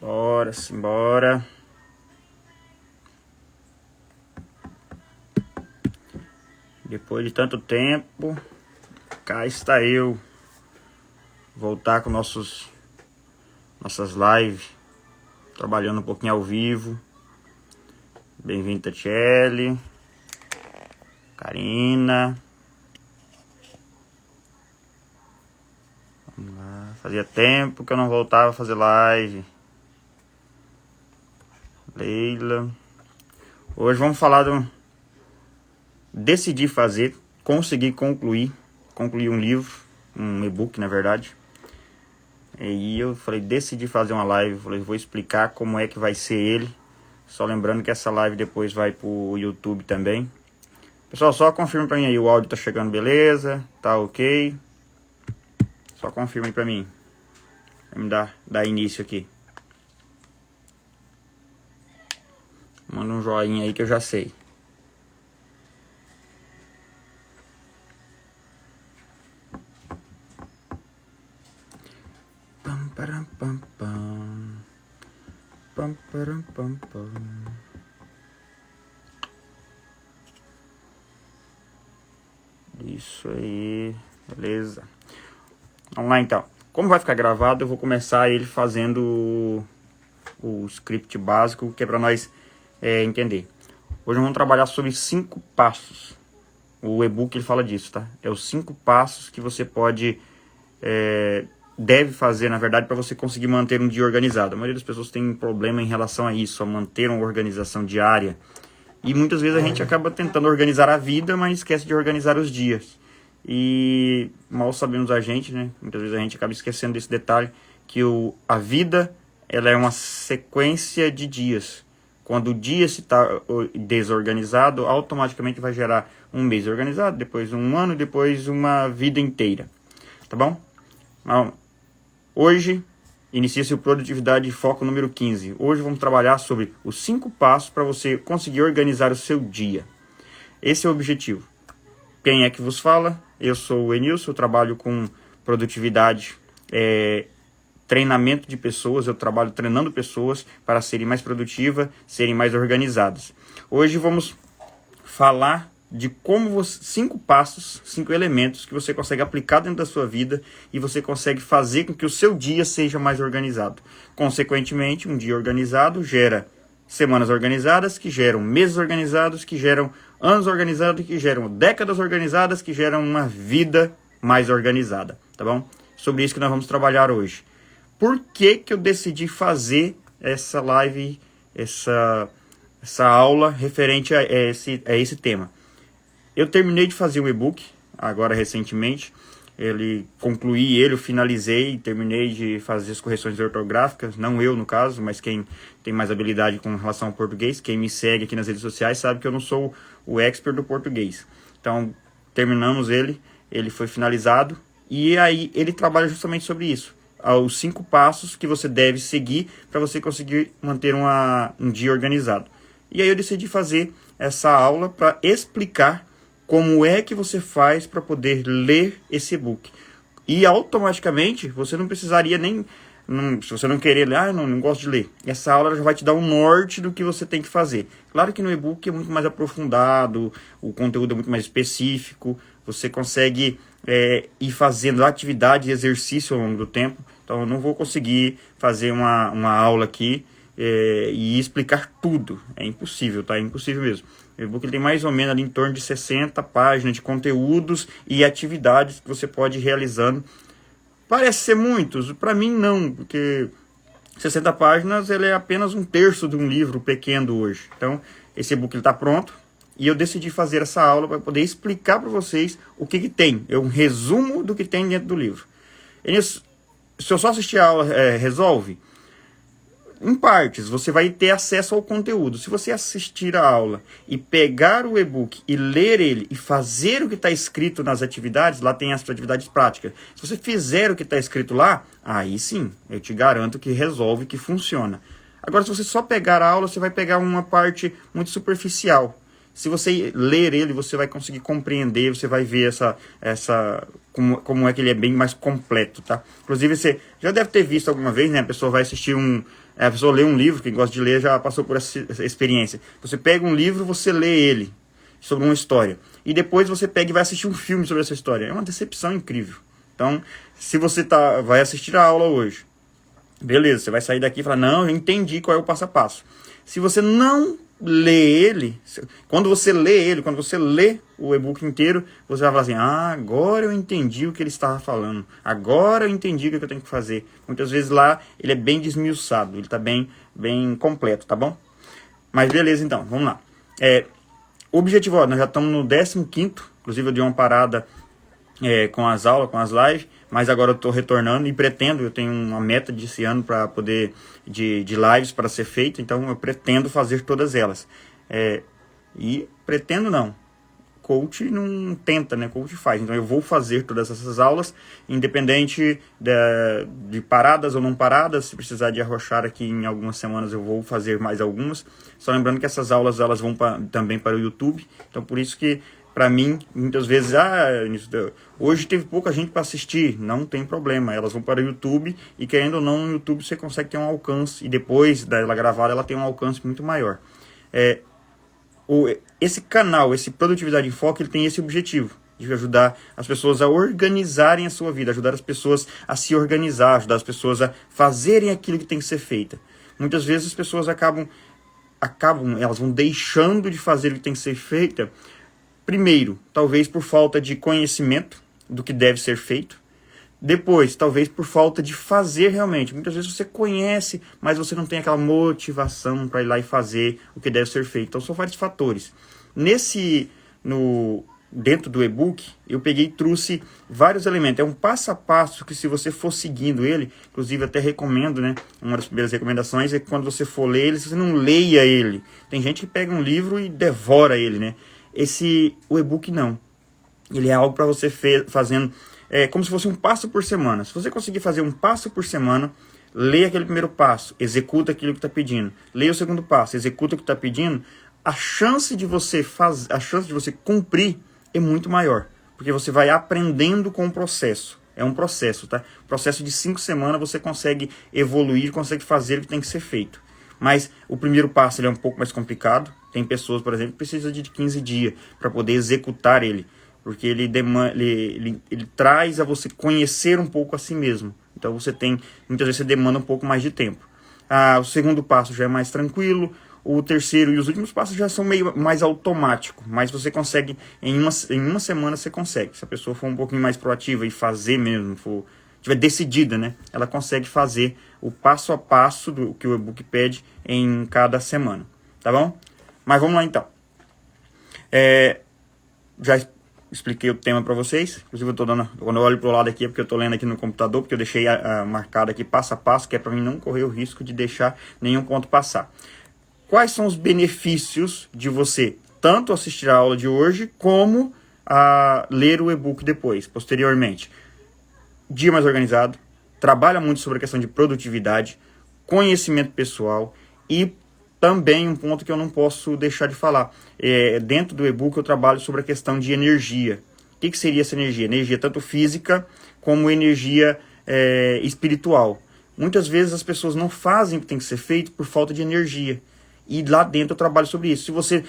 Bora, simbora. Depois de tanto tempo, cá está eu. Voltar com nossas lives, trabalhando um pouquinho ao vivo. Bem-vindo, Tatiele, Karina. Vamos lá. Fazia tempo que eu não voltava a fazer live. Leila. Hoje vamos falar decidi fazer, consegui concluir um livro, um e-book na verdade. E eu falei, decidi fazer uma live, falei, vou explicar como é que vai ser ele. Só lembrando que essa live depois vai pro YouTube também. Pessoal, só confirma pra mim aí, o áudio tá chegando beleza, tá ok. Só confirma aí pra mim. Vamos dar início aqui. Manda um joinha aí que eu já sei. Pam, param, pam, pam. Pam, param, pam, pam. Isso aí, beleza. Vamos lá então. Como vai ficar gravado, eu vou começar ele fazendo o script básico, que é para nós entender. Hoje vamos trabalhar sobre 5 passos. O e-book ele fala disso, tá? É os 5 passos que você deve fazer, na verdade, para você conseguir manter um dia organizado. A maioria das pessoas tem um problema em relação a isso, a manter uma organização diária. E muitas vezes a gente acaba tentando organizar a vida, mas esquece de organizar os dias. E mal sabemos a gente, né? Muitas vezes a gente acaba esquecendo desse detalhe, que a vida ela é uma sequência de dias. Quando o dia se está desorganizado, automaticamente vai gerar um mês organizado, depois um ano, depois uma vida inteira. Tá bom? Então, hoje inicia-se o Produtividade e Foco número 15. Hoje vamos trabalhar sobre os 5 passos para você conseguir organizar o seu dia. Esse é o objetivo. Quem é que vos fala? Eu sou o Enilson, eu trabalho com produtividade, treinamento de pessoas, eu trabalho treinando pessoas para serem mais produtivas, serem mais organizadas. Hoje vamos falar de como 5 passos, 5 elementos que você consegue aplicar dentro da sua vida e você consegue fazer com que o seu dia seja mais organizado. Consequentemente, um dia organizado gera semanas organizadas, que geram meses organizados, que geram anos organizados, que geram décadas organizadas, que geram uma vida mais organizada, tá bom? Sobre isso que nós vamos trabalhar hoje. Por que eu decidi fazer essa live, essa aula referente a esse tema? Eu terminei de fazer um e-book, agora recentemente, eu finalizei, terminei de fazer as correções ortográficas, não eu no caso, mas quem tem mais habilidade com relação ao português, quem me segue aqui nas redes sociais sabe que eu não sou o expert do português. Então, terminamos ele foi finalizado, e aí ele trabalha justamente sobre isso, os 5 passos que você deve seguir para você conseguir manter um dia organizado. E aí eu decidi fazer essa aula para explicar como é que você faz para poder ler esse e-book. E automaticamente, você não precisaria se você não querer ler, não gosto de ler. Essa aula já vai te dar um norte do que você tem que fazer. Claro que no e-book é muito mais aprofundado, o conteúdo é muito mais específico, você consegue ir fazendo atividade e exercício ao longo do tempo. Então eu não vou conseguir fazer uma aula aqui e explicar tudo. É impossível, tá? É impossível mesmo. O e-book tem mais ou menos ali em torno de 60 páginas de conteúdos e atividades que você pode ir realizando. Parece ser muitos, para mim não, porque 60 páginas ele é apenas um terço de um livro pequeno hoje. Então, esse e-book está pronto e eu decidi fazer essa aula para poder explicar para vocês o que tem. É um resumo do que tem dentro do livro. Se eu só assistir a aula, resolve? Em partes, você vai ter acesso ao conteúdo. Se você assistir a aula e pegar o e-book e ler ele e fazer o que está escrito nas atividades, lá tem as atividades práticas. Se você fizer o que está escrito lá, aí sim, eu te garanto que resolve, que funciona. Agora, se você só pegar a aula, você vai pegar uma parte muito superficial. Se você ler ele, você vai conseguir compreender, você vai ver como é que ele é bem mais completo, tá? Inclusive, você já deve ter visto alguma vez, né? A pessoa vai assistir a pessoa lê um livro, quem gosta de ler já passou por essa experiência. Você pega um livro, você lê ele sobre uma história. E depois você pega e vai assistir um filme sobre essa história. É uma decepção incrível. Então, se você vai assistir a aula hoje, beleza, você vai sair daqui e falar, não, eu entendi qual é o passo a passo. Se você não lê ele, quando você lê o e-book inteiro, você vai falar assim, agora eu entendi o que ele estava falando, agora eu entendi o que eu tenho que fazer. Muitas vezes lá ele é bem desmiuçado, ele está bem completo, tá bom? Mas beleza, então, vamos lá. O objetivo, nós já estamos no 15º, inclusive eu dei uma parada com as aulas, com as lives, mas agora eu estou retornando e eu tenho uma meta desse ano para poder, de lives para ser feita, então eu pretendo fazer todas elas. Coach não tenta, né? Coach faz. Então eu vou fazer todas essas aulas, independente de paradas ou não paradas. Se precisar de arrochar aqui em algumas semanas, eu vou fazer mais algumas. Só lembrando que essas aulas elas vão também para o YouTube. Então por isso que, para mim, muitas vezes, hoje teve pouca gente para assistir. Não tem problema, elas vão para o YouTube e, querendo ou não, no YouTube você consegue ter um alcance. E depois dela gravada, ela tem um alcance muito maior. Esse canal, esse Produtividade em Foco, ele tem esse objetivo, de ajudar as pessoas a organizarem a sua vida, ajudar as pessoas a se organizar, ajudar as pessoas a fazerem aquilo que tem que ser feito. Muitas vezes as pessoas elas vão deixando de fazer o que tem que ser feito, primeiro, talvez por falta de conhecimento do que deve ser feito. Depois, talvez por falta de fazer realmente. Muitas vezes você conhece, mas você não tem aquela motivação para ir lá e fazer o que deve ser feito. Então, são vários fatores. Dentro do e-book, eu peguei e trouxe vários elementos. É um passo a passo que, se você for seguindo ele, inclusive até recomendo, né? Uma das primeiras recomendações é que quando você for ler ele, você não leia ele. Tem gente que pega um livro e devora ele, né? O e-book não. Ele é algo para você fazendo... como se fosse um passo por semana. Se você conseguir fazer um passo por semana, lê aquele primeiro passo, executa aquilo que está pedindo. Lê o segundo passo, executa o que está pedindo. A chance de você cumprir é muito maior, porque você vai aprendendo com o processo. É um processo, tá? Processo de 5 semanas você consegue evoluir, consegue fazer o que tem que ser feito. Mas o primeiro passo ele é um pouco mais complicado. Tem pessoas, por exemplo, que precisam de 15 dias para poder executar ele. Porque ele traz a você conhecer um pouco a si mesmo. Então muitas vezes você demanda um pouco mais de tempo. O segundo passo já é mais tranquilo. O terceiro e os últimos passos já são meio mais automáticos. Mas você consegue, em uma semana você consegue. Se a pessoa for um pouquinho mais proativa e fazer mesmo, tiver decidida, né? Ela consegue fazer o passo a passo do que o e-book pede em cada semana. Tá bom? Mas vamos lá então. Já expliquei o tema para vocês. Inclusive quando eu olho pro lado aqui é porque eu tô lendo aqui no computador, porque eu deixei marcado aqui passo a passo, que é para mim não correr o risco de deixar nenhum ponto passar. Quais são os benefícios de você tanto assistir a aula de hoje, como ler o e-book depois, posteriormente? Dia mais organizado, trabalha muito sobre a questão de produtividade, conhecimento pessoal e também um ponto que eu não posso deixar de falar. Dentro do e-book eu trabalho sobre a questão de energia. O que seria essa energia? Energia tanto física como energia espiritual. Muitas vezes as pessoas não fazem o que tem que ser feito por falta de energia. E lá dentro eu trabalho sobre isso. Se você,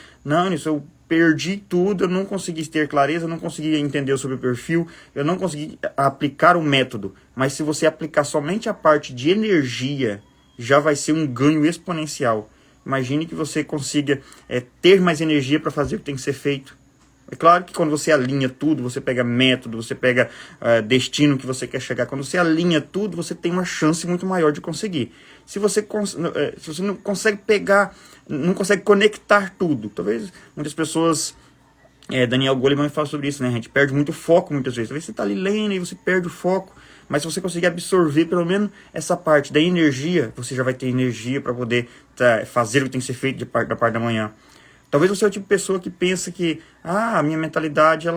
eu perdi tudo, eu não consegui ter clareza, eu não consegui entender sobre o perfil, eu não consegui aplicar o método. Mas se você aplicar somente a parte de energia, já vai ser um ganho exponencial. Imagine que você consiga ter mais energia para fazer o que tem que ser feito. É claro que quando você alinha tudo, você pega método, você pega destino que você quer chegar. Quando você alinha tudo, você tem uma chance muito maior de conseguir. Se você não consegue pegar, não consegue conectar tudo. Talvez muitas pessoas... Daniel Goleman fala sobre isso, né? A gente perde muito foco muitas vezes. Talvez você está ali lendo e você perde o foco. Mas se você conseguir absorver pelo menos essa parte da energia, você já vai ter energia para poder fazer o que tem que ser feito da parte da manhã. Talvez você é o tipo de pessoa que pensa que a minha mentalidade,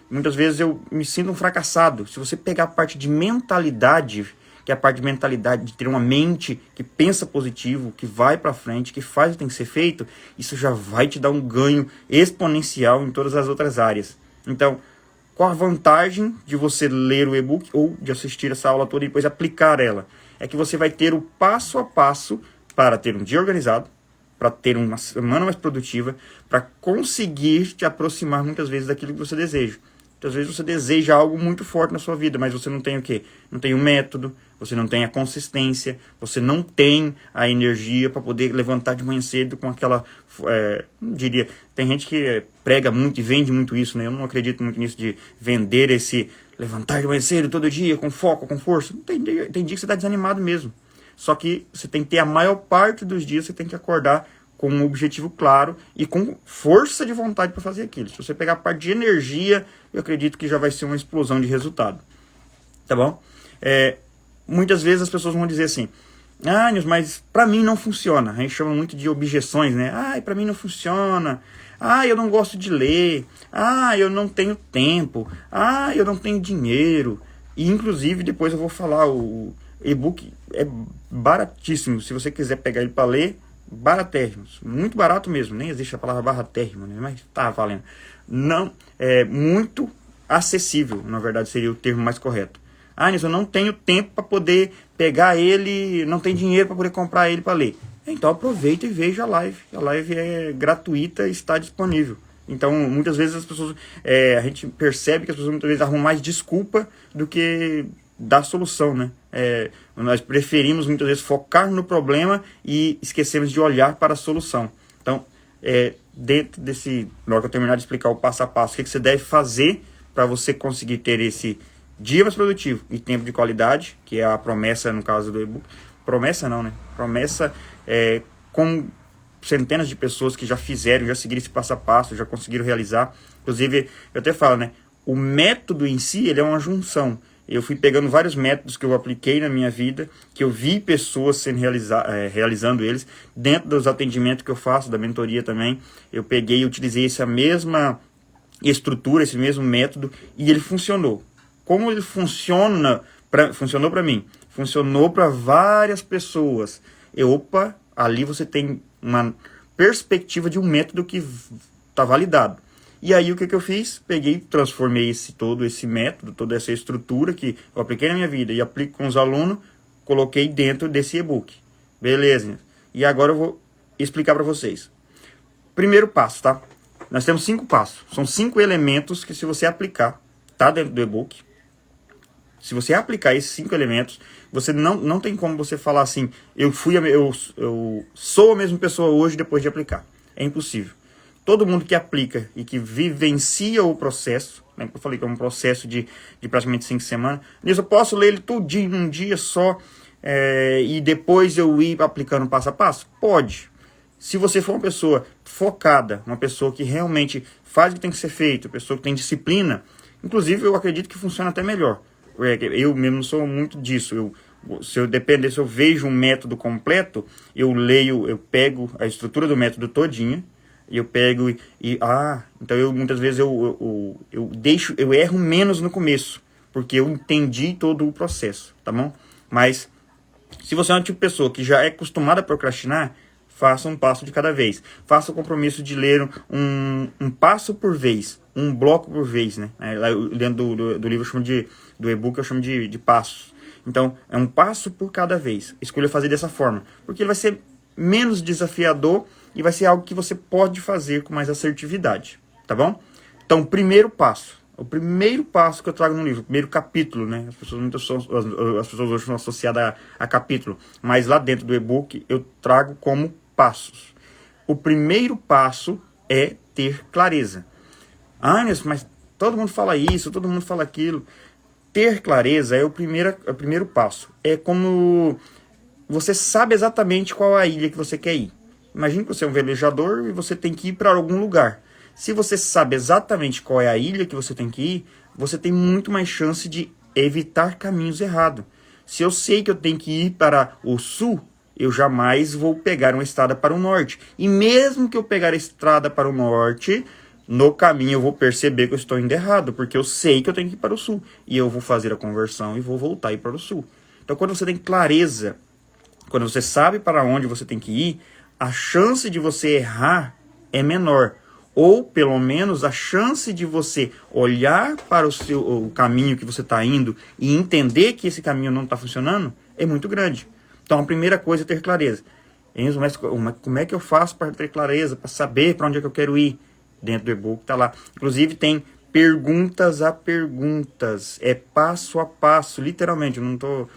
muitas vezes eu me sinto um fracassado. Se você pegar a parte de mentalidade, que é a parte de mentalidade, de ter uma mente que pensa positivo, que vai para frente, que faz o que tem que ser feito, isso já vai te dar um ganho exponencial em todas as outras áreas. Então, qual a vantagem de você ler o e-book ou de assistir essa aula toda e depois aplicar ela? É que você vai ter o passo a passo para ter um dia organizado, para ter uma semana mais produtiva, para conseguir te aproximar muitas vezes daquilo que você deseja. Então, às vezes você deseja algo muito forte na sua vida, mas você não tem o quê? Não tem um método, você não tem a consistência, você não tem a energia para poder levantar de manhã cedo com aquela... não diria, tem gente que prega muito e vende muito isso, né? Eu não acredito muito nisso de vender esse levantar de manhã cedo todo dia, com foco, com força. Tem dia que você está desanimado mesmo. Só que você tem que ter a maior parte dos dias, você tem que acordar com um objetivo claro e com força de vontade para fazer aquilo. Se você pegar a parte de energia, eu acredito que já vai ser uma explosão de resultado. Tá bom? Muitas vezes as pessoas vão dizer assim, Nilson, mas para mim não funciona. A gente chama muito de objeções, né? Para mim não funciona. Eu não gosto de ler. Eu não tenho tempo. Eu não tenho dinheiro. E inclusive depois eu vou falar, o e-book é baratíssimo. Se você quiser pegar ele para ler, baratérrimo, muito barato mesmo, nem existe a palavra baratérrimo, né? Mas tá valendo. Não, é muito acessível, na verdade seria o termo mais correto. Nilson, eu não tenho tempo para poder pegar ele, não tenho dinheiro para poder comprar ele para ler. Então aproveita e veja a live. A live é gratuita, está disponível. Então muitas vezes as pessoas, a gente percebe que as pessoas muitas vezes arrumam mais desculpa do que dar solução, né? Nós preferimos muitas vezes focar no problema e esquecemos de olhar para a solução. Então, dentro desse, na hora que eu terminar de explicar o passo a passo, o que você deve fazer para você conseguir ter esse dia mais produtivo e tempo de qualidade, que é a promessa no caso do e-book. Promessa não, né? Promessa com centenas de pessoas que já fizeram, já seguiram esse passo a passo, já conseguiram realizar. Inclusive, eu até falo, né? O método em si, ele é uma junção. Eu fui pegando vários métodos que eu apliquei na minha vida, que eu vi pessoas sendo realizando eles, dentro dos atendimentos que eu faço, da mentoria também, eu peguei e utilizei essa mesma estrutura, esse mesmo método, e ele funcionou. Como ele funcionou para mim, funcionou para várias pessoas. Ali você tem uma perspectiva de um método que está validado. E aí o que eu fiz? Peguei, transformei todo esse método, toda essa estrutura que eu apliquei na minha vida e aplico com os alunos, coloquei dentro desse e-book. Beleza? E agora eu vou explicar para vocês. Primeiro passo, tá? Nós temos 5 passos. São 5 elementos que se você aplicar, tá dentro do e-book. Se você aplicar esses 5 elementos, você não tem como você falar assim, eu sou a mesma pessoa hoje depois de aplicar. É impossível. Todo mundo que aplica e que vivencia o processo, né, eu falei que é um processo de praticamente 5 semanas, eu posso ler ele tudinho num dia só e depois eu ir aplicando passo a passo? Pode. Se você for uma pessoa focada, uma pessoa que realmente faz o que tem que ser feito, uma pessoa que tem disciplina, inclusive eu acredito que funciona até melhor. Eu mesmo não sou muito disso. Se eu vejo um método completo, eu leio, eu pego a estrutura do método todinha, e eu pego então muitas vezes eu erro menos no começo, porque eu entendi todo o processo, tá bom? Mas se você é uma tipo de pessoa que já é acostumada a procrastinar, faça um passo de cada vez. Faça o compromisso de ler um passo por vez, um bloco por vez, né? Dentro do livro do e-book eu chamo de passos. Então, é um passo por cada vez. Escolha fazer dessa forma, porque ele vai ser menos desafiador e vai ser algo que você pode fazer com mais assertividade, tá bom? Então, o primeiro passo que eu trago no livro, o primeiro capítulo, né? As pessoas hoje são associadas a capítulo, mas lá dentro do e-book eu trago como passos. O primeiro passo é ter clareza. Mas todo mundo fala isso, todo mundo fala aquilo. Ter clareza é o primeiro passo. É como você sabe exatamente qual é a ilha que você quer ir. Imagine que você é um velejador e você tem que ir para algum lugar. Se você sabe exatamente qual é a ilha que você tem que ir, você tem muito mais chance de evitar caminhos errados. Se eu sei que eu tenho que ir para o sul, eu jamais vou pegar uma estrada para o norte. E mesmo que eu pegar a estrada para o norte, no caminho eu vou perceber que eu estou indo errado, porque eu sei que eu tenho que ir para o sul. E eu vou fazer a conversão e vou voltar a ir para o sul. Então, quando você tem clareza, quando você sabe para onde você tem que ir, a chance de você errar é menor. Ou, pelo menos, a chance de você olhar para o caminho que você está indo e entender que esse caminho não está funcionando é muito grande. Então, a primeira coisa é ter clareza. Enzo, mas como é que eu faço para ter clareza, para saber para onde é que eu quero ir? Dentro do e-book está lá. Inclusive, tem perguntas a perguntas. É passo a passo, literalmente. Eu não estou...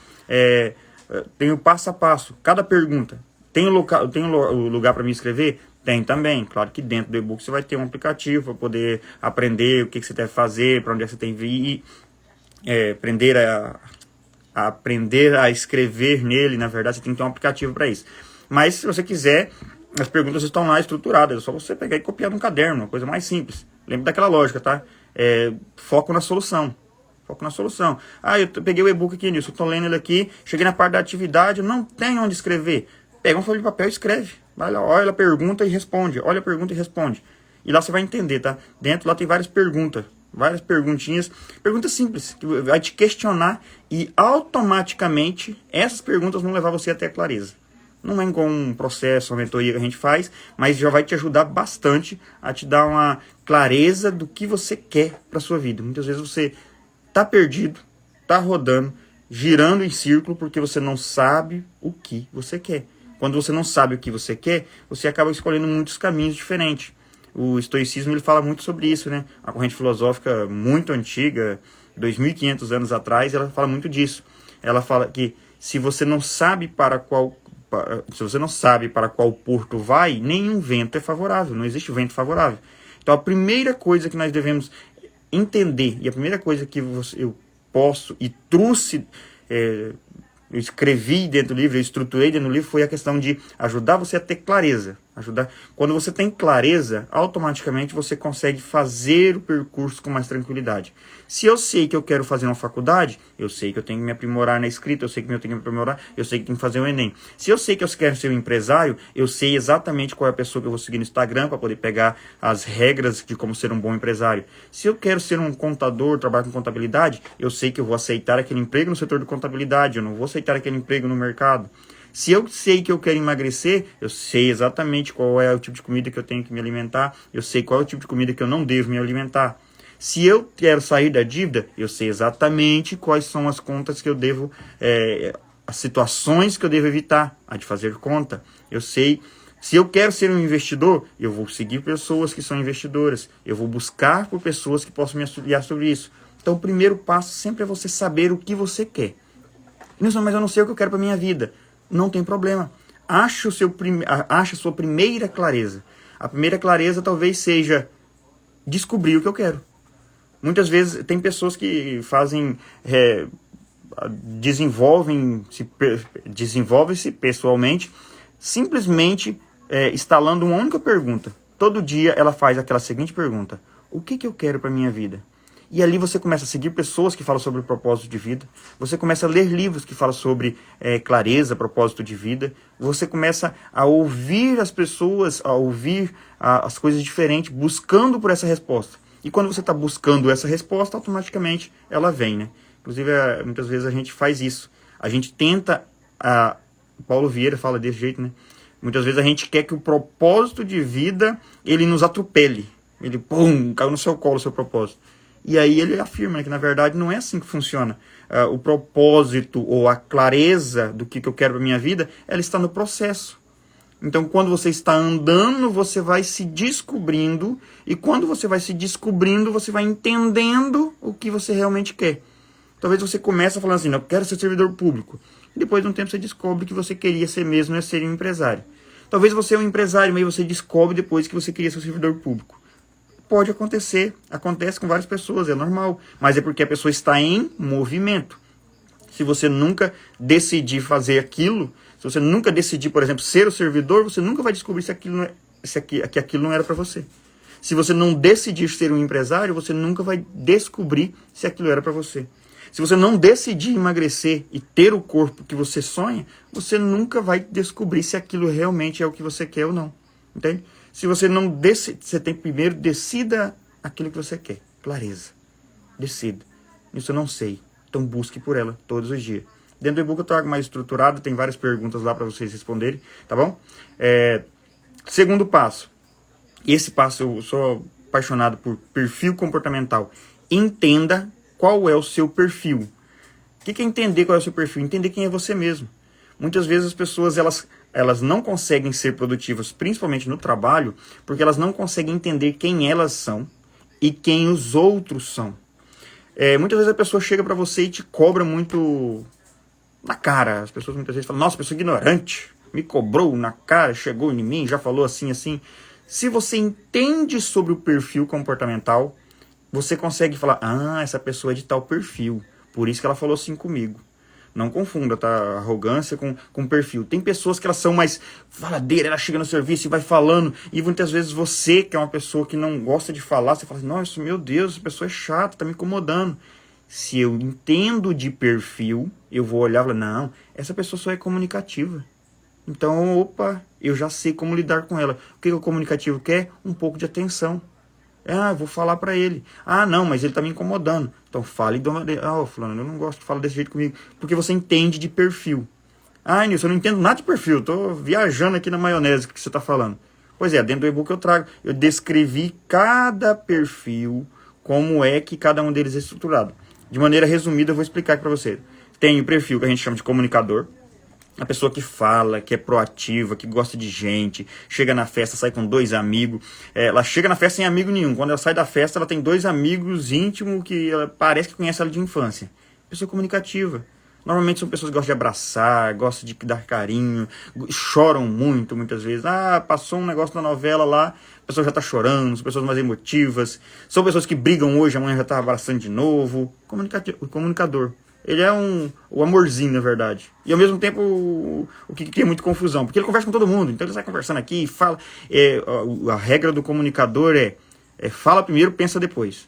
tem o passo a passo. Cada pergunta. Tem o lugar para me escrever? Tem também. Claro que dentro do e-book você vai ter um aplicativo para poder aprender o que você deve fazer, para onde é que você tem que ir, aprender a escrever nele. Na verdade, você tem que ter um aplicativo para isso. Mas se você quiser, as perguntas estão lá estruturadas. É só você pegar e copiar num caderno, uma coisa mais simples. Lembra daquela lógica, tá? Foco na solução. Foco na solução. Eu peguei o e-book aqui nisso, eu estou lendo ele aqui, cheguei na parte da atividade, eu não tenho onde escrever. Pega um folha de papel e escreve. Vai lá, olha a pergunta e responde. Olha a pergunta e responde. E lá você vai entender, tá? Dentro lá tem várias perguntas. Várias perguntinhas. Perguntas simples, que vai te questionar e automaticamente essas perguntas vão levar você até a clareza. Não é igual um processo, uma mentoria que a gente faz, mas já vai te ajudar bastante a te dar uma clareza do que você quer para sua vida. Muitas vezes você tá perdido, tá rodando, girando em círculo porque você não sabe o que você quer. Quando você não sabe o que você quer, você acaba escolhendo muitos caminhos diferentes. O estoicismo ele fala muito sobre isso, né? Uma corrente filosófica muito antiga, 2.500 anos atrás, ela fala muito disso. Ela fala que se você não sabe para qual porto vai, nenhum vento é favorável. Não existe vento favorável. Então a primeira coisa que nós devemos entender, e a primeira coisa que eu posso e trouxe... eu escrevi dentro do livro, eu estruturei dentro do livro, foi a questão de ajudar você a ter clareza. Quando você tem clareza, automaticamente você consegue fazer o percurso com mais tranquilidade. Se eu sei que eu quero fazer uma faculdade, eu sei que eu tenho que me aprimorar na escrita, eu sei que eu tenho que me aprimorar, eu sei que tenho que fazer o Enem. Se eu sei que eu quero ser um empresário, eu sei exatamente qual é a pessoa que eu vou seguir no Instagram para poder pegar as regras de como ser um bom empresário. Se eu quero ser um contador, trabalhar com contabilidade, eu sei que eu vou aceitar aquele emprego no setor de contabilidade, eu não vou aceitar aquele emprego no mercado. Se eu sei que eu quero emagrecer, eu sei exatamente qual é o tipo de comida que eu tenho que me alimentar, eu sei qual é o tipo de comida que eu não devo me alimentar. Se eu quero sair da dívida, eu sei exatamente quais são as contas que eu devo, as situações que eu devo evitar, a de fazer conta. Eu sei, se eu quero ser um investidor, eu vou seguir pessoas que são investidoras, eu vou buscar por pessoas que possam me auxiliar sobre isso. Então o primeiro passo sempre é você saber o que você quer. Mas eu não sei o que eu quero para minha vida. Não tem problema. Ache a sua primeira clareza. A primeira clareza talvez seja descobrir o que eu quero. Muitas vezes tem pessoas que fazem, desenvolvem-se pessoalmente, simplesmente instalando uma única pergunta. Todo dia ela faz aquela seguinte pergunta: o que eu quero para minha vida? E ali você começa a seguir pessoas que falam sobre o propósito de vida. Você começa a ler livros que falam sobre clareza, propósito de vida. Você começa a ouvir as pessoas, a ouvir as coisas diferentes, buscando por essa resposta. E quando você está buscando essa resposta, automaticamente ela vem, né? Inclusive, muitas vezes a gente faz isso. A gente tenta... Paulo Vieira fala desse jeito, né? Muitas vezes a gente quer que o propósito de vida, ele nos atropele. Ele, caiu no seu colo o seu propósito. E aí ele afirma que, na verdade, não é assim que funciona. O propósito ou a clareza do que eu quero para minha vida, ela está no processo. Então, quando você está andando, você vai se descobrindo. E quando você vai se descobrindo, você vai entendendo o que você realmente quer. Talvez você comece falando assim: eu quero ser servidor público. E depois de um tempo você descobre que você queria ser mesmo, ser um empresário. Talvez você é um empresário, mas você descobre depois que você queria ser servidor público. Pode acontecer, acontece com várias pessoas, é normal, mas é porque a pessoa está em movimento. Se você nunca decidir fazer aquilo, se você nunca decidir, por exemplo, ser o servidor, você nunca vai descobrir se aquilo não era para você. Se você não decidir ser um empresário, você nunca vai descobrir se aquilo era para você. Se você não decidir emagrecer e ter o corpo que você sonha, você nunca vai descobrir se aquilo realmente é o que você quer ou não. Entende? Se você não decide, você tem primeiro, decida aquilo que você quer. Clareza. Decida. Isso eu não sei. Então busque por ela todos os dias. Dentro do e-book eu trago mais estruturado, tem várias perguntas lá para vocês responderem, tá bom? Segundo passo. Esse passo eu sou apaixonado por perfil comportamental. Entenda qual é o seu perfil. O que é entender qual é o seu perfil? Entender quem é você mesmo. Muitas vezes as pessoas elas não conseguem ser produtivas, principalmente no trabalho, porque elas não conseguem entender quem elas são e quem os outros são. Muitas vezes a pessoa chega para você e te cobra muito na cara. As pessoas muitas vezes falam, nossa, pessoa ignorante, me cobrou na cara, chegou em mim, já falou assim, assim. Se você entende sobre o perfil comportamental, você consegue falar, essa pessoa é de tal perfil, por isso que ela falou assim comigo. Não confunda, tá? Arrogância com perfil. Tem pessoas que elas são mais faladeiras, ela chega no serviço e vai falando, e muitas vezes você, que é uma pessoa que não gosta de falar, você fala assim, nossa, meu Deus, essa pessoa é chata, tá me incomodando. Se eu entendo de perfil, eu vou olhar e falar, não, essa pessoa só é comunicativa. Então, opa, eu já sei como lidar com ela. O que o comunicativo quer? Um pouco de atenção. Eu vou falar pra ele. Não, mas ele tá me incomodando. Então fale de uma maneira. Fulano, eu não gosto de falar desse jeito comigo. Porque você entende de perfil. Nilson, eu não entendo nada de perfil. Tô viajando aqui na maionese que você tá falando. Pois é, dentro do e-book eu trago. Eu descrevi cada perfil, como é que cada um deles é estruturado. De maneira resumida, eu vou explicar aqui pra você. Tem o perfil que a gente chama de comunicador. A pessoa que fala, que é proativa, que gosta de gente, chega na festa, sai com 2 amigos. Ela chega na festa sem amigo nenhum. Quando ela sai da festa, ela tem 2 amigos íntimos que ela parece que conhece ela de infância. Pessoa comunicativa. Normalmente são pessoas que gostam de abraçar, gostam de dar carinho, choram muito, muitas vezes. Passou um negócio na novela lá, a pessoa já está chorando, são pessoas mais emotivas. São pessoas que brigam hoje, amanhã já está abraçando de novo. Comunicador. Ele é o amorzinho, na verdade. E ao mesmo tempo, o que cria muita confusão. Porque ele conversa com todo mundo. Então ele sai conversando aqui e fala. A regra do comunicador é fala primeiro, pensa depois.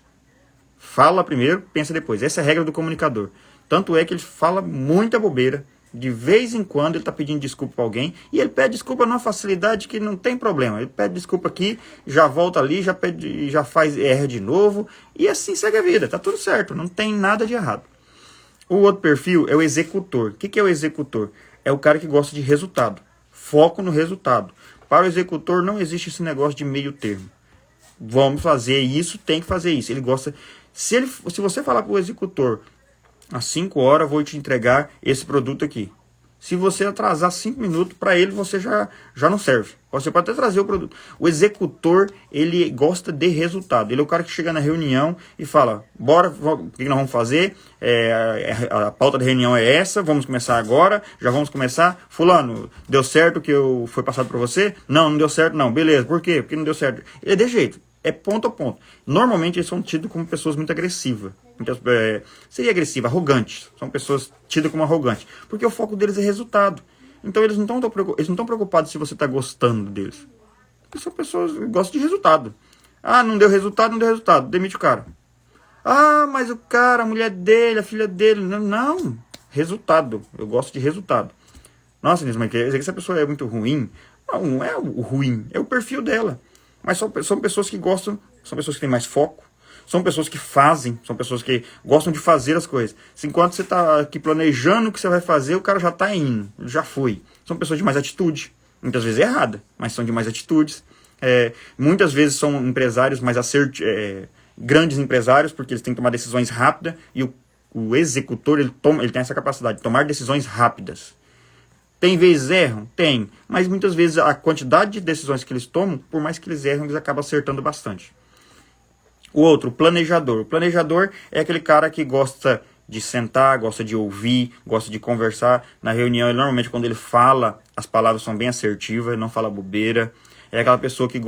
Fala primeiro, pensa depois. Essa é a regra do comunicador. Tanto é que ele fala muita bobeira. De vez em quando ele está pedindo desculpa para alguém. E ele pede desculpa numa facilidade que não tem problema. Ele pede desculpa aqui, já volta ali, já erra de novo. E assim segue a vida. Tá tudo certo. Não tem nada de errado. O outro perfil é o executor. O que é o executor? É o cara que gosta de resultado. Foco no resultado. Para o executor não existe esse negócio de meio termo. Vamos fazer isso, tem que fazer isso. Ele gosta. Se você falar para o executor, às 5 horas eu vou te entregar esse produto aqui. Se você atrasar 5 minutos, para ele você já não serve. Você pode até trazer o produto. O executor, ele gosta de resultado. Ele é o cara que chega na reunião e fala, bora, o que nós vamos fazer? A pauta da reunião é essa, vamos começar agora, já vamos começar. Fulano, deu certo o que foi passado para você? Não deu certo não. Beleza, por quê? Porque não deu certo. Ele é desse jeito, é ponto a ponto. Normalmente eles são tidos como pessoas muito agressivas. Seria agressiva, arrogantes. São pessoas tidas como arrogantes. Porque o foco deles é resultado. Então eles não estão preocupados se você está gostando deles. Porque são pessoas que gostam de resultado. Não deu resultado, demite o cara. Mas o cara, a mulher dele, a filha dele. Não, resultado. Eu gosto de resultado. Nossa, mas quer dizer que essa pessoa é muito ruim? Não é o ruim, é o perfil dela. Mas são pessoas que gostam, são pessoas que têm mais foco. São pessoas que fazem, são pessoas que gostam de fazer as coisas. Enquanto você está aqui planejando o que você vai fazer, o cara já está indo, já foi. São pessoas de mais atitude, muitas vezes errada, mas são de mais atitudes. Muitas vezes são empresários mais grandes empresários, porque eles têm que tomar decisões rápidas, e o executor ele tem essa capacidade de tomar decisões rápidas. Tem vezes erram? Tem, mas muitas vezes a quantidade de decisões que eles tomam, por mais que eles erram, eles acabam acertando bastante. O outro, o planejador. O planejador é aquele cara que gosta de sentar, gosta de ouvir, gosta de conversar. Na reunião, normalmente, quando ele fala, as palavras são bem assertivas, ele não fala bobeira. É aquela pessoa que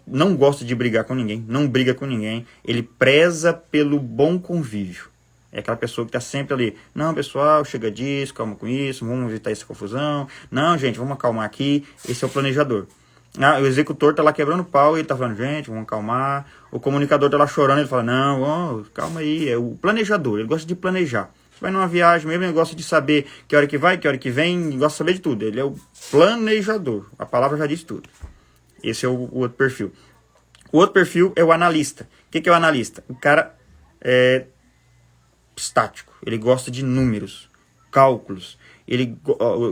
não gosta de brigar com ninguém, não briga com ninguém. Ele preza pelo bom convívio. É aquela pessoa que está sempre ali. Não, pessoal, chega disso, calma com isso, vamos evitar essa confusão. Não, gente, vamos acalmar aqui. Esse é o planejador. O executor tá lá quebrando pau e ele tá falando, gente, vamos acalmar. O comunicador tá lá chorando e ele fala, não, calma aí. É o planejador, ele gosta de planejar. Você vai numa viagem mesmo, ele gosta de saber que hora que vai, que hora que vem, ele gosta de saber de tudo. Ele é o planejador, a palavra já diz tudo. Esse é o outro perfil. O outro perfil é o analista. O que é o analista? O cara é estático, ele gosta de números. cálculos. Ele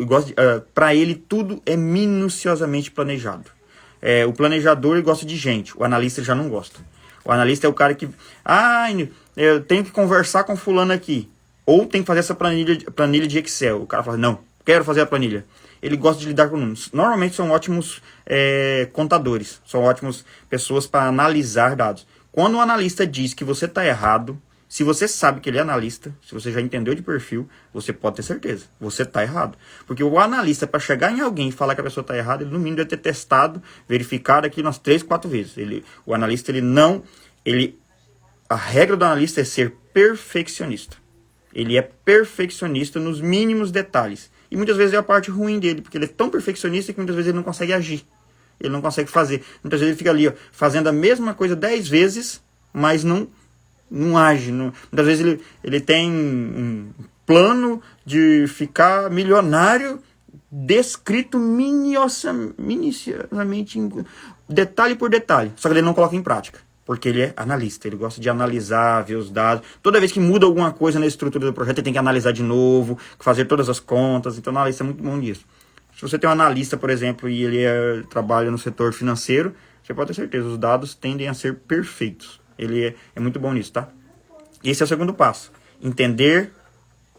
gosta para ele tudo é minuciosamente planejado. O planejador ele gosta de gente, o analista ele já não gosta. O analista é o cara que, eu tenho que conversar com fulano aqui, ou tem que fazer essa planilha de Excel. O cara fala, não, quero fazer a planilha. Ele gosta de lidar com números. Normalmente são ótimos contadores, são ótimas pessoas para analisar dados. Quando o analista diz que você está errado, se você sabe que ele é analista, se você já entendeu de perfil, você pode ter certeza, você está errado. Porque o analista, para chegar em alguém e falar que a pessoa está errada, ele no mínimo deve ter testado, verificado aqui umas 3, 4 vezes. O analista, a regra do analista é ser perfeccionista. Ele é perfeccionista nos mínimos detalhes. E muitas vezes é a parte ruim dele, porque ele é tão perfeccionista que muitas vezes ele não consegue agir. Ele não consegue fazer. Muitas vezes ele fica ali, fazendo a mesma coisa 10 vezes, mas não age. Muitas vezes ele tem um plano de ficar milionário descrito minuciosamente, detalhe por detalhe. Só que ele não coloca em prática, porque ele é analista. Ele gosta de analisar, ver os dados. Toda vez que muda alguma coisa na estrutura do projeto, ele tem que analisar de novo, fazer todas as contas. Então, o analista é muito bom nisso. Se você tem um analista, por exemplo, e ele trabalha no setor financeiro, você pode ter certeza, os dados tendem a ser perfeitos. Ele é muito bom nisso, tá? Esse é o segundo passo. Entender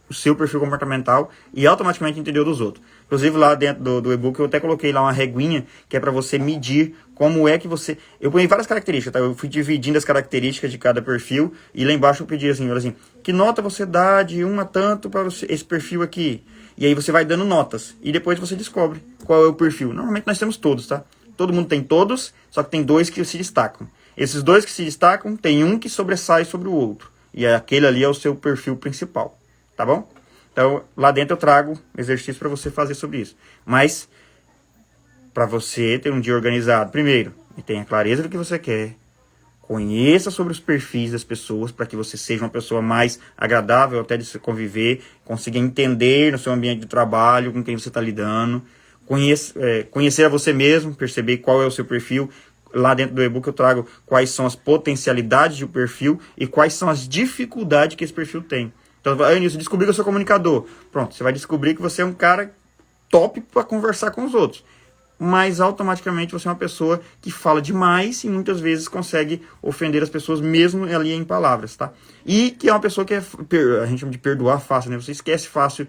o seu perfil comportamental e automaticamente entender o dos outros. Inclusive, lá dentro do e-book, eu até coloquei lá uma reguinha que é para você medir como é que você... Eu ponho várias características, tá? Eu fui dividindo as características de cada perfil e lá embaixo eu pedi assim, que nota você dá de 1 a tanto para esse perfil aqui? E aí você vai dando notas e depois você descobre qual é o perfil. Normalmente nós temos todos, tá? Todo mundo tem todos, só que tem 2 que se destacam. Esses 2 que se destacam, tem um que sobressai sobre o outro. E aquele ali é o seu perfil principal, tá bom? Então, lá dentro eu trago exercício para você fazer sobre isso. Mas, para você ter um dia organizado, primeiro, tenha clareza do que você quer. Conheça sobre os perfis das pessoas, para que você seja uma pessoa mais agradável até de se conviver. Consiga entender no seu ambiente de trabalho com quem você está lidando. Conhecer a você mesmo, perceber qual é o seu perfil. Lá dentro do e-book eu trago quais são as potencialidades do perfil e quais são as dificuldades que esse perfil tem. Então, Nilson, descobri que eu sou comunicador. Pronto, você vai descobrir que você é um cara top para conversar com os outros. Mas automaticamente você é uma pessoa que fala demais e muitas vezes consegue ofender as pessoas mesmo ali em palavras, tá? E que é uma pessoa que a gente chama de perdoar fácil, né? Você esquece fácil.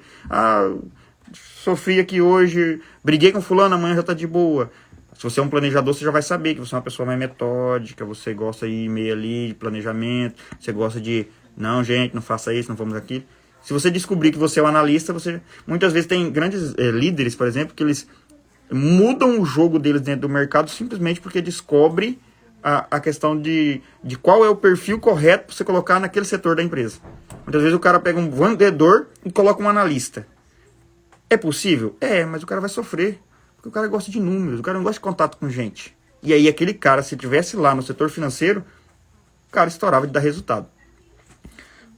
Sofri aqui hoje, briguei com fulano, amanhã já tá de boa. Se você é um planejador, você já vai saber que você é uma pessoa mais metódica, você gosta de ir meio ali de planejamento, você gosta de, não, gente, não faça isso, não vamos aquilo. Se você descobrir que você é um analista, você muitas vezes tem grandes líderes, por exemplo, que eles mudam o jogo deles dentro do mercado simplesmente porque descobre a questão de qual é o perfil correto para você colocar naquele setor da empresa. Muitas vezes o cara pega um vendedor e coloca um analista. É possível? Mas o cara vai sofrer. Porque o cara gosta de números, o cara não gosta de contato com gente. E aí aquele cara, se estivesse lá no setor financeiro, o cara estourava de dar resultado.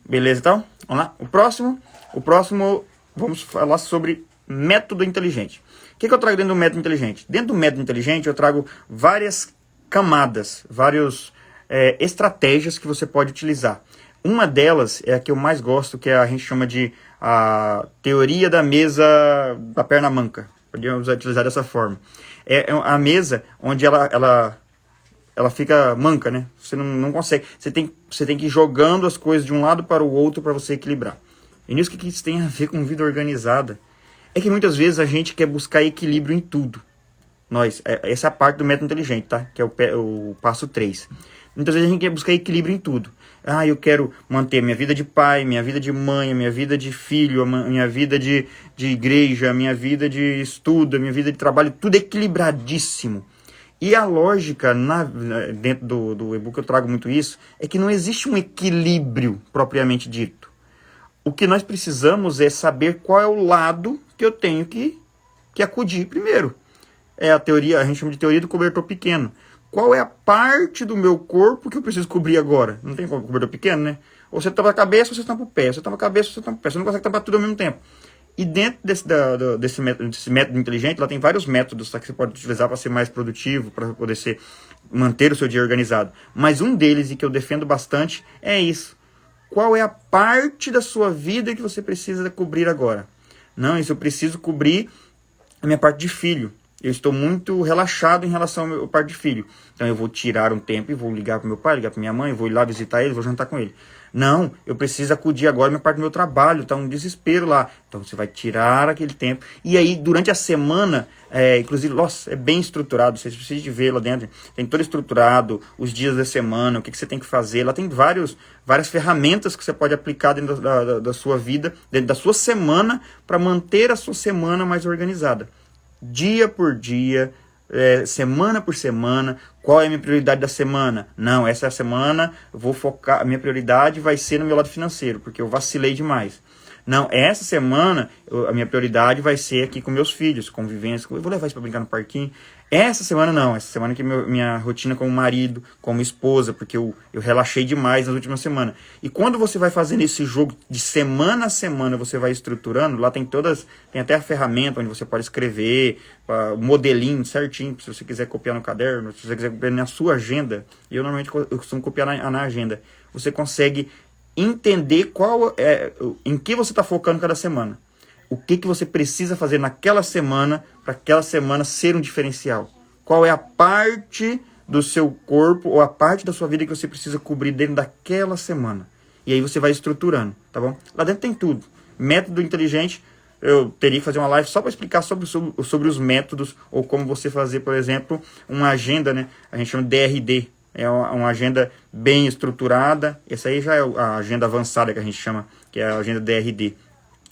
Beleza, então? Vamos lá. O próximo, vamos falar sobre método inteligente. O que eu trago dentro do método inteligente? Dentro do método inteligente eu trago várias camadas, várias estratégias que você pode utilizar. Uma delas é a que eu mais gosto, que a gente chama de a teoria da mesa da perna manca. Podíamos utilizar dessa forma. É a mesa onde ela fica manca, né? Você não consegue. Você tem que ir jogando as coisas de um lado para o outro para você equilibrar. E nisso que isso tem a ver com vida organizada? É que muitas vezes a gente quer buscar equilíbrio em tudo. Essa é a parte do método inteligente, tá? Que é o passo 3. Muitas vezes a gente quer buscar equilíbrio em tudo. Eu quero manter minha vida de pai, minha vida de mãe, minha vida de filho, minha vida de igreja, minha vida de estudo, minha vida de trabalho, tudo equilibradíssimo. E a lógica, dentro do e-book eu trago muito isso, é que não existe um equilíbrio propriamente dito. O que nós precisamos é saber qual é o lado que eu tenho que acudir primeiro. É a gente chama de teoria do cobertor pequeno. Qual é a parte do meu corpo que eu preciso cobrir agora? Não tem cobertor pequeno, né? Ou você tampa a cabeça ou você tampa o pé. Você tampa a cabeça ou você tampa o pé. Você não consegue tampar tudo ao mesmo tempo. E dentro desse método inteligente, lá tem vários métodos, tá, que você pode utilizar para ser mais produtivo, para poder manter o seu dia organizado. Mas um deles, e que eu defendo bastante, é isso. qual é a parte da sua vida que você precisa cobrir agora. Não, isso eu preciso cobrir a minha parte de filho. Eu estou muito relaxado em relação ao meu parte de filho. Então eu vou tirar um tempo e vou ligar para meu pai, ligar para minha mãe, vou ir lá visitar ele, vou jantar com ele. Não, eu preciso acudir agora a minha parte do meu trabalho, tá um desespero lá. Então você vai tirar aquele tempo. E aí, durante a semana, inclusive, nossa, é bem estruturado, vocês precisam de ver lá dentro. Tem todo estruturado, os dias da semana, o que você tem que fazer. Lá tem várias ferramentas que você pode aplicar dentro da sua vida, dentro da sua semana, para manter a sua semana mais organizada. Dia por dia, semana por semana. Qual é a minha prioridade da semana? Não, essa semana eu vou focar, a minha prioridade vai ser no meu lado financeiro, porque eu vacilei demais. Não, essa semana a minha prioridade vai ser aqui com meus filhos, convivência. Eu vou levar isso para brincar no parquinho. Essa semana não, essa semana que minha rotina como marido, como esposa, porque eu relaxei demais nas últimas semanas. E quando você vai fazendo esse jogo de semana a semana, você vai estruturando, lá tem até a ferramenta onde você pode escrever, o modelinho certinho, se você quiser copiar no caderno, se você quiser copiar na sua agenda, e eu normalmente eu costumo copiar na agenda, você consegue entender em que você está focando cada semana. O que você precisa fazer naquela semana para aquela semana ser um diferencial. Qual é a parte do seu corpo ou a parte da sua vida que você precisa cobrir dentro daquela semana. E aí você vai estruturando, tá bom? Lá dentro tem tudo. Método inteligente, eu teria que fazer uma live só para explicar sobre os métodos ou como você fazer, por exemplo, uma agenda, né? A gente chama de DRD. É uma agenda bem estruturada. Essa aí já é a agenda avançada que a gente chama, que é a agenda DRD.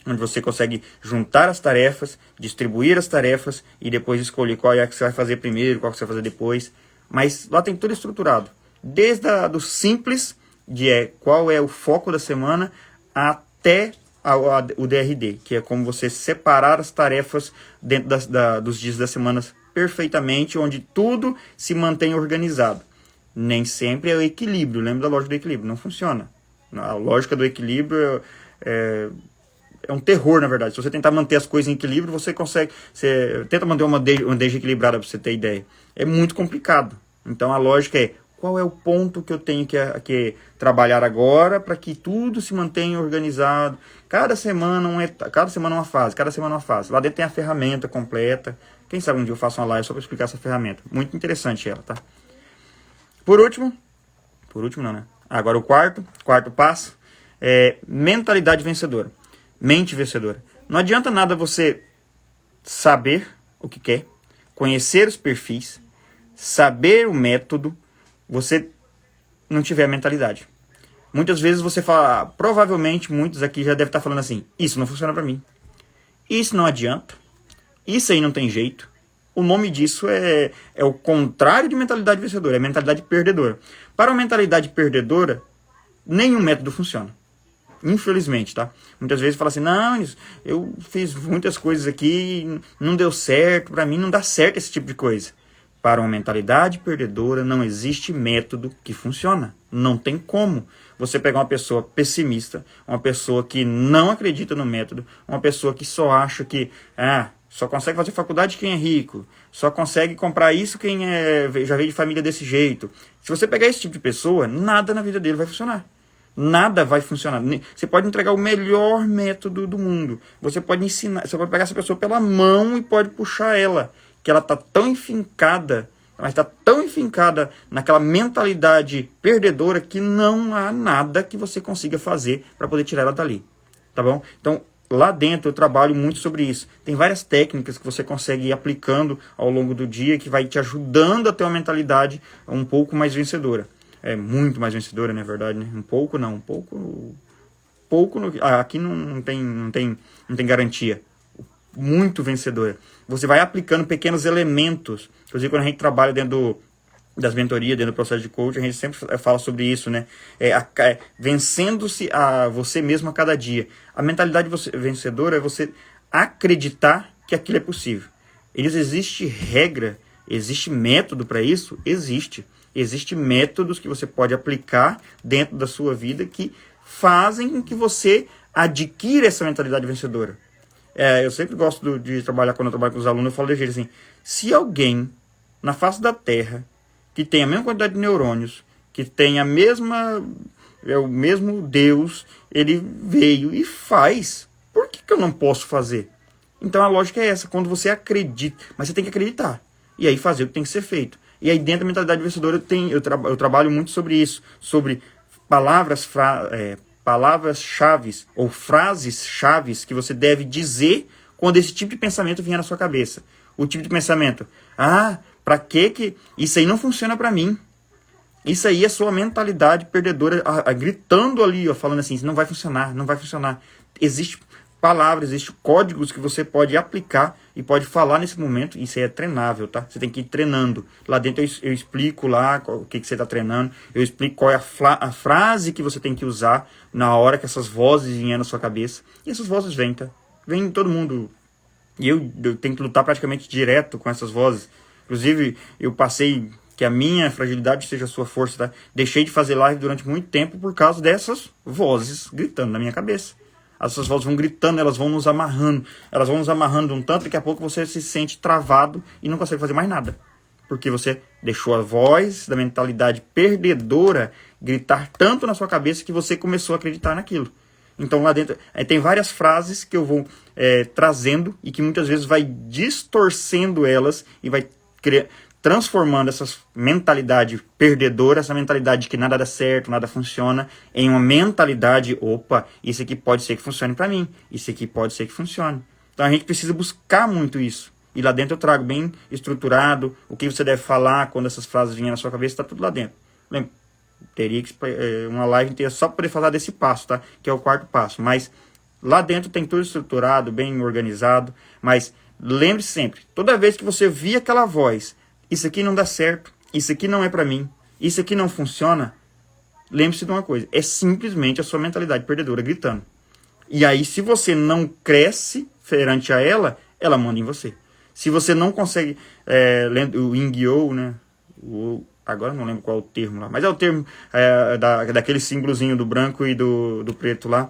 Onde você consegue juntar as tarefas, distribuir as tarefas e depois escolher qual é a que você vai fazer primeiro, qual que você vai fazer depois. Mas lá tem tudo estruturado. Desde do simples, qual é o foco da semana, até o DRD, que é como você separar as tarefas dentro dos dias das semanas perfeitamente, onde tudo se mantém organizado. Nem sempre é o equilíbrio, lembra da lógica do equilíbrio, não funciona. A lógica do equilíbrio é um terror, na verdade. Se você tentar manter as coisas em equilíbrio, você tenta manter uma bandeja equilibrada, para você ter ideia. É muito complicado. Então a lógica é, qual é o ponto que eu tenho que trabalhar agora para que tudo se mantenha organizado. Cada semana uma fase, cada semana uma fase. Lá dentro tem a ferramenta completa. Quem sabe um dia eu faço uma live só para explicar essa ferramenta. Muito interessante ela, tá? Por último não, né? Agora o quarto passo é mentalidade vencedora. Mente vencedora. Não adianta nada você saber o que quer, conhecer os perfis, saber o método, você não tiver a mentalidade. Muitas vezes você fala, provavelmente muitos aqui já devem estar falando assim, isso não funciona para mim, isso não adianta, isso aí não tem jeito. O nome disso é o contrário de mentalidade vencedora, é mentalidade perdedora. Para uma mentalidade perdedora, nenhum método funciona. Infelizmente, tá? Muitas vezes fala assim, não, eu fiz muitas coisas aqui, não deu certo, para mim não dá certo esse tipo de coisa. Para uma mentalidade perdedora não existe método que funciona. Não tem como você pegar uma pessoa pessimista, uma pessoa que não acredita no método, uma pessoa que só acha que só consegue fazer faculdade quem é rico, só consegue comprar isso quem já veio de família desse jeito. Se você pegar esse tipo de pessoa, nada na vida dele vai funcionar. Nada vai funcionar. Você pode entregar o melhor método do mundo. Você pode ensinar, você pode pegar essa pessoa pela mão e pode puxar ela. Que ela está tão enfincada, naquela mentalidade perdedora que não há nada que você consiga fazer para poder tirar ela dali. Tá bom? Então, lá dentro eu trabalho muito sobre isso. Tem várias técnicas que você consegue ir aplicando ao longo do dia que vai te ajudando a ter uma mentalidade um pouco mais vencedora. É muito mais vencedora, na verdade, né? Um pouco não, aqui não tem garantia. Muito vencedora. Você vai aplicando pequenos elementos. Inclusive, quando a gente trabalha dentro das mentorias, dentro do processo de coaching, a gente sempre fala sobre isso, né? Vencendo-se a você mesmo a cada dia. A mentalidade vencedora é você acreditar que aquilo é possível. Existe regra, existe método para isso? Existe. Existem métodos que você pode aplicar dentro da sua vida que fazem com que você adquira essa mentalidade vencedora. Eu sempre gosto de trabalhar, quando eu trabalho com os alunos, eu falo de jeito assim, se alguém na face da Terra que tem a mesma quantidade de neurônios, que tem a mesma é o mesmo Deus, ele veio e faz. Por que eu não posso fazer? Então a lógica é essa, quando você acredita, mas você tem que acreditar, e aí fazer o que tem que ser feito. E aí dentro da mentalidade vencedora eu trabalho muito sobre isso, sobre palavras-chaves ou frases-chaves que você deve dizer quando esse tipo de pensamento vier na sua cabeça. O tipo de pensamento, pra que isso aí não funciona pra mim? Isso aí é sua mentalidade perdedora gritando ali, falando assim, não vai funcionar, não vai funcionar. Existe palavras, existem códigos que você pode aplicar e pode falar nesse momento. Isso aí é treinável, tá? Você tem que ir treinando. Lá dentro eu explico lá o que você está treinando. Eu explico qual é a frase que você tem que usar na hora que essas vozes vierem na sua cabeça. E essas vozes vêm, tá? Vem em todo mundo. E eu tenho que lutar praticamente direto com essas vozes. Inclusive, eu passei... que a minha fragilidade seja a sua força, tá? Deixei de fazer live durante muito tempo por causa dessas vozes gritando na minha cabeça. Essas vozes vão gritando, elas vão nos amarrando. Elas vão nos amarrando um tanto, daqui a pouco você se sente travado e não consegue fazer mais nada. Porque você deixou a voz da mentalidade perdedora gritar tanto na sua cabeça que você começou a acreditar naquilo. Então lá dentro tem várias frases que eu vou trazendo e que muitas vezes vai distorcendo elas e vai transformando essa mentalidade perdedora, essa mentalidade de que nada dá certo, nada funciona, em uma mentalidade, isso aqui pode ser que funcione para mim, isso aqui pode ser que funcione. Então a gente precisa buscar muito isso. E lá dentro eu trago bem estruturado, o que você deve falar quando essas frases vinham na sua cabeça, está tudo lá dentro. Lembra? Teria que uma live inteira só para poder falar desse passo, tá? Que é o quarto passo. Mas lá dentro tem tudo estruturado, bem organizado. Mas lembre sempre, toda vez que você vir aquela voz, isso aqui não dá certo, isso aqui não é para mim, isso aqui não funciona, lembre-se de uma coisa, é simplesmente a sua mentalidade perdedora gritando. E aí, se você não cresce perante a ela, ela manda em você. Se você não consegue, o Yin-Gyo, né? Agora não lembro qual é o termo lá, mas é o termo daquele símbolozinho do branco e do preto lá.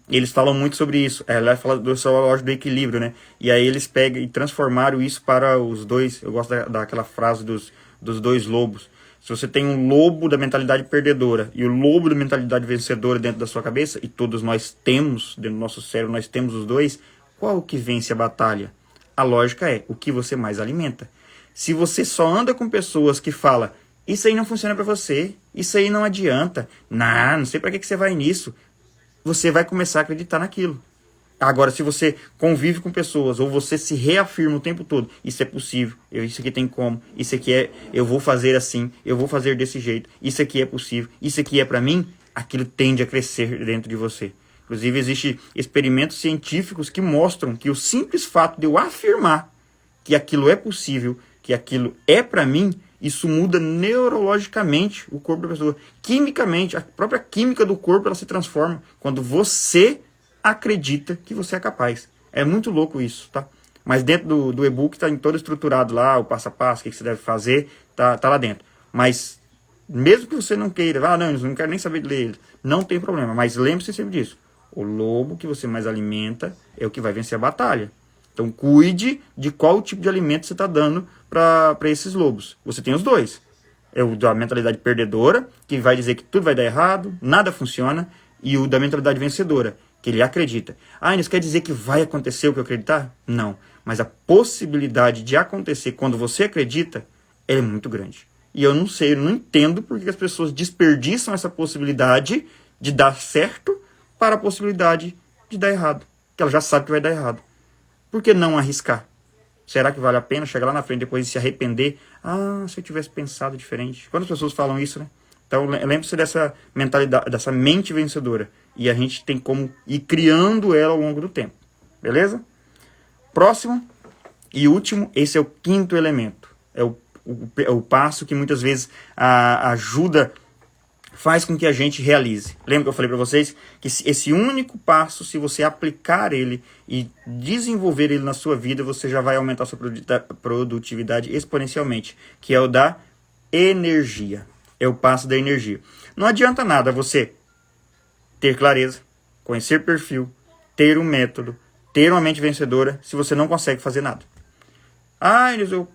Eles falam muito sobre isso. Ela fala do seu relógio do equilíbrio, né? E aí eles pegam e transformaram isso para os dois. Eu gosto daquela frase dos dois lobos. Se você tem um lobo da mentalidade perdedora e o lobo da mentalidade vencedora dentro da sua cabeça, e todos nós temos, dentro do nosso cérebro, nós temos os dois, qual que vence a batalha? A lógica é o que você mais alimenta. Se você só anda com pessoas que falam, isso aí não funciona para você, isso aí não adianta, não sei para que você vai nisso, você vai começar a acreditar naquilo. Agora, se você convive com pessoas, ou você se reafirma o tempo todo, isso é possível, isso aqui tem como, isso aqui eu vou fazer assim, eu vou fazer desse jeito, isso aqui é possível, isso aqui é para mim, aquilo tende a crescer dentro de você. Inclusive, existem experimentos científicos que mostram que o simples fato de eu afirmar que aquilo é possível, que aquilo é para mim, isso muda neurologicamente o corpo da pessoa. Quimicamente, a própria química do corpo ela se transforma quando você acredita que você é capaz. É muito louco isso, tá? Mas dentro do e-book está todo estruturado lá, o passo a passo, o que você deve fazer, tá lá dentro. Mas mesmo que você não queira, não, eu não quero nem saber de ler ele, não tem problema. Mas lembre-se sempre disso. O lobo que você mais alimenta é o que vai vencer a batalha. Então cuide de qual tipo de alimento você está dando para esses lobos. Você tem os dois. É o da mentalidade perdedora, que vai dizer que tudo vai dar errado, nada funciona, e o da mentalidade vencedora, que ele acredita. Isso quer dizer que vai acontecer o que eu acreditar? Não. Mas a possibilidade de acontecer quando você acredita é muito grande. E eu não sei, eu não entendo porque as pessoas desperdiçam essa possibilidade de dar certo para a possibilidade de dar errado. Que ela já sabe que vai dar errado. Por que não arriscar? Será que vale a pena chegar lá na frente depois e se arrepender? Se eu tivesse pensado diferente. Quantas pessoas falam isso, né? Então lembre-se dessa mentalidade, dessa mente vencedora. E a gente tem como ir criando ela ao longo do tempo. Beleza? Próximo e último, esse é o quinto elemento. É o passo que muitas vezes ajuda, faz com que a gente realize. Lembra que eu falei para vocês que esse único passo, se você aplicar ele e desenvolver ele na sua vida, você já vai aumentar a sua produtividade exponencialmente, que é o da energia. É o passo da energia. Não adianta nada você ter clareza, conhecer perfil, ter um método, ter uma mente vencedora, se você não consegue fazer nada. Ah, eu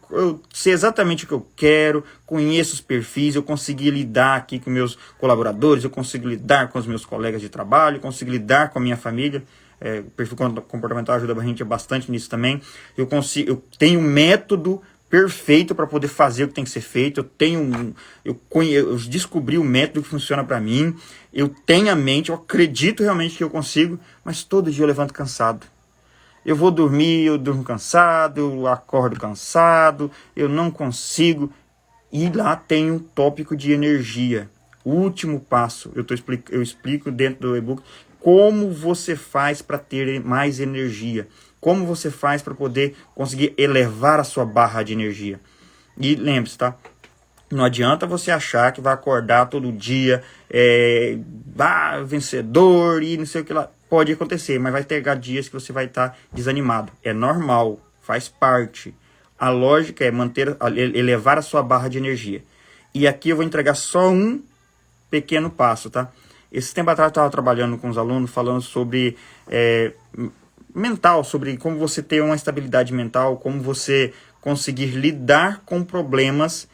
sei exatamente o que eu quero, conheço os perfis, eu consegui lidar aqui com meus colaboradores, eu consigo lidar com os meus colegas de trabalho, eu consigo lidar com a minha família. O perfil comportamental ajuda a gente bastante nisso também. Eu tenho um método perfeito para poder fazer o que tem que ser feito. Eu descobri o método que funciona para mim. Eu tenho a mente, eu acredito realmente que eu consigo, mas todo dia eu levanto cansado. Eu vou dormir, eu durmo cansado, eu acordo cansado, eu não consigo. E lá tem um tópico de energia. O último passo, eu explico dentro do e-book como você faz para ter mais energia. Como você faz para poder conseguir elevar a sua barra de energia. E lembre-se, tá? Não adianta você achar que vai acordar todo dia, vencedor e não sei o que lá. Pode acontecer, mas vai ter dias que você vai estar desanimado. É normal, faz parte. A lógica é elevar a sua barra de energia. E aqui eu vou entregar só um pequeno passo, tá? Esse tempo atrás eu estava trabalhando com os alunos, falando sobre mental, sobre como você ter uma estabilidade mental, como você conseguir lidar com problemas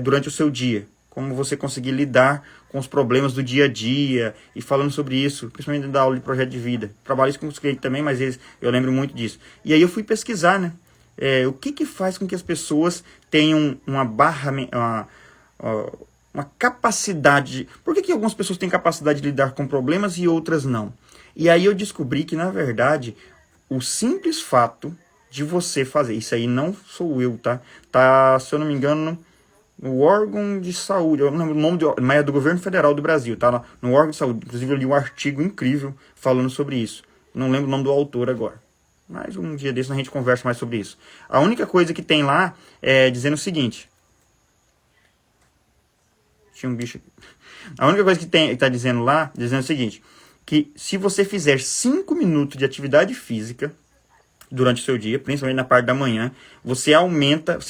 durante o seu dia, como você conseguir lidar com os problemas do dia a dia, e falando sobre isso, principalmente da aula de projeto de vida. Trabalho isso com os clientes também, mas eu lembro muito disso. E aí eu fui pesquisar, né? O que faz com que as pessoas tenham uma capacidade... Por que algumas pessoas têm capacidade de lidar com problemas e outras não? E aí eu descobri que, na verdade, o simples fato de você fazer... Isso aí não sou eu, tá? Tá, se eu não me engano, no órgão de saúde. Eu não lembro o nome, mas é do governo federal do Brasil, tá? No órgão de saúde. Inclusive, eu li um artigo incrível falando sobre isso. Não lembro o nome do autor agora. Mas um dia desse a gente conversa mais sobre isso. A única coisa que tem lá é dizendo o seguinte... Tinha um bicho aqui. A única coisa que está dizendo lá, dizendo o seguinte, que se você fizer 5 minutos de atividade física durante o seu dia, principalmente na parte da manhã, você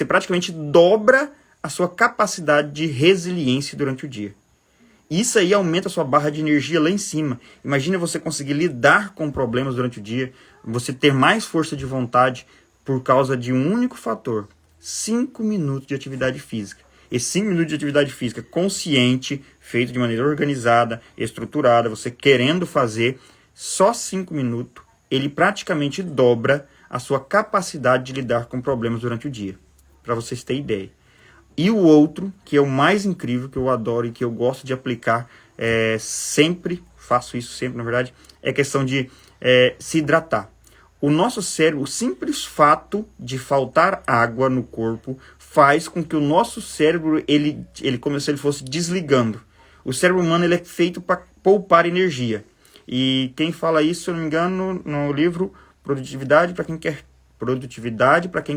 praticamente dobra a sua capacidade de resiliência durante o dia. Isso aí aumenta a sua barra de energia lá em cima. Imagina você conseguir lidar com problemas durante o dia, você ter mais força de vontade por causa de um único fator, 5 minutos de atividade física. Esses 5 minutos de atividade física consciente, feito de maneira organizada, estruturada, você querendo fazer, só 5 minutos, ele praticamente dobra a sua capacidade de lidar com problemas durante o dia. Para vocês terem ideia. E o outro, que é o mais incrível, que eu adoro e que eu gosto de aplicar, sempre, faço isso sempre, na verdade, é a questão de se hidratar. O nosso cérebro, o simples fato de faltar água no corpo faz com que o nosso cérebro, ele como se ele fosse desligando. O cérebro humano ele é feito para poupar energia. E quem fala isso, se eu não me engano, no livro Produtividade para quem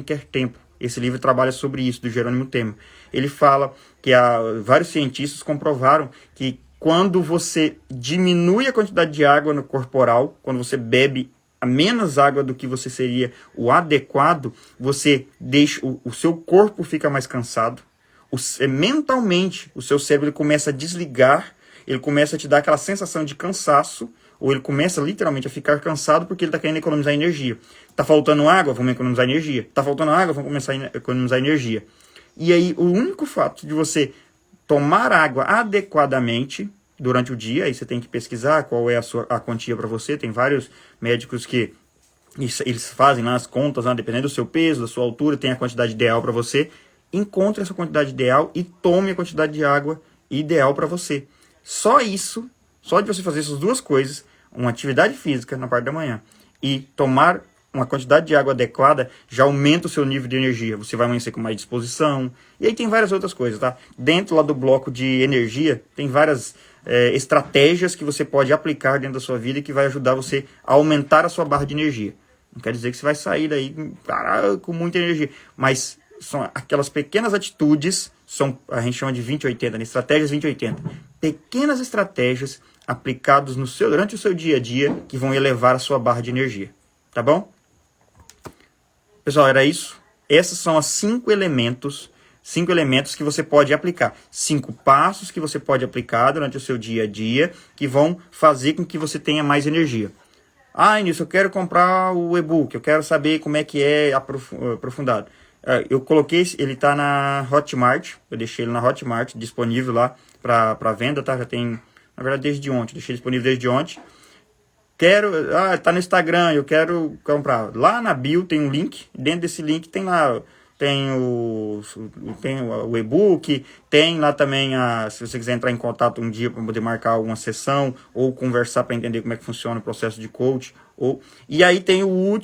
quer tempo. Esse livro trabalha sobre isso, do Jerônimo Temer. Ele fala que vários cientistas comprovaram que quando você diminui a quantidade de água no corporal, quando você bebe a menos água do que você seria o adequado, você deixa o seu corpo fica mais cansado. Mentalmente, o seu cérebro começa a desligar, ele começa a te dar aquela sensação de cansaço, ou ele começa literalmente a ficar cansado porque ele está querendo economizar energia. Está faltando água? Vamos economizar energia. Está faltando água? Vamos começar a economizar energia. E aí, o único fato de você tomar água adequadamente durante o dia, aí você tem que pesquisar qual é a quantia para você. Tem vários médicos que eles fazem lá as contas, dependendo do seu peso, da sua altura, tem a quantidade ideal para você. Encontre essa quantidade ideal e tome a quantidade de água ideal para você. Só isso, só de você fazer essas duas coisas, uma atividade física na parte da manhã e tomar uma quantidade de água adequada, já aumenta o seu nível de energia. Você vai amanhecer com mais disposição. E aí tem várias outras coisas, tá? Dentro lá do bloco de energia, tem várias estratégias que você pode aplicar dentro da sua vida e que vai ajudar você a aumentar a sua barra de energia. Não quer dizer que você vai sair daí com muita energia, mas são aquelas pequenas atitudes, a gente chama de 20-80, né? Estratégias 20-80. Pequenas estratégias aplicadas durante o seu dia a dia que vão elevar a sua barra de energia. Tá bom? Pessoal, era isso. Esses são os 5 elementos que você pode aplicar. 5 passos que você pode aplicar durante o seu dia a dia que vão fazer com que você tenha mais energia. Início, eu quero comprar o e-book, eu quero saber como é que é aprofundado. Eu coloquei, ele tá na Hotmart, eu deixei ele na Hotmart, disponível lá para venda, tá? Já tem, na verdade, desde ontem, deixei disponível desde ontem. Tá no Instagram, eu quero comprar. Lá na bio tem um link, dentro desse link tem lá, tem o e-book, tem lá também, se você quiser entrar em contato um dia para poder marcar alguma sessão, ou conversar para entender como é que funciona o processo de coach. E aí tem o